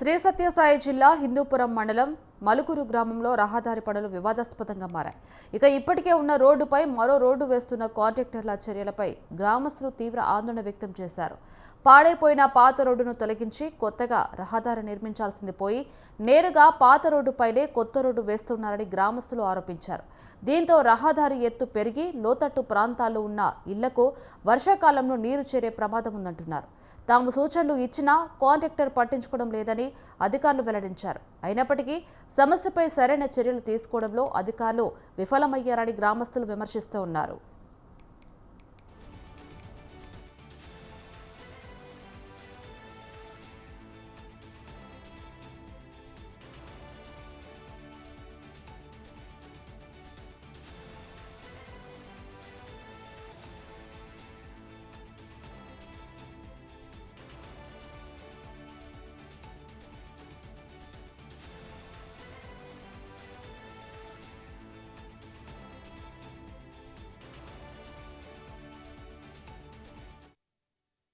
శ్రీ సత్యసాయి జిల్లా హిందూపురం మండలం మలుకురు గ్రామంలో రహదారి పనులు వివాదాస్పదంగా మారాయి. ఇప్పటికే ఉన్న రోడ్డుపై మరో రోడ్డు వేస్తున్న కాంట్రాక్టర్ల చర్యలపై గ్రామస్తులు తీవ్ర ఆందోళన వ్యక్తం చేశారు. పాడైపోయిన పాత రోడ్డును తొలగించి కొత్తగా రహదారి నిర్మించాల్సింది పోయి నేరుగా పాత రోడ్డుపైనే కొత్త రోడ్డు వేస్తున్నారని గ్రామస్తులు ఆరోపించారు. దీంతో రహదారి ఎత్తు పెరిగి లోతట్టు ప్రాంతాల్లో ఉన్న ఇళ్లకు వర్షాకాలంలో నీరు చేరే ప్రమాదం ఉందంటున్నారు. తాము సూచనలు ఇచ్చినా కాంట్రాక్టర్ పట్టించుకోవడం లేదని అధికారులు వెల్లడించారు. అయినప్పటికీ సమస్యపై సరైన చర్యలు తీసుకోవడంలో అధికారులు విఫలమయ్యారని గ్రామస్తులు విమర్శిస్తూ ఉన్నారు.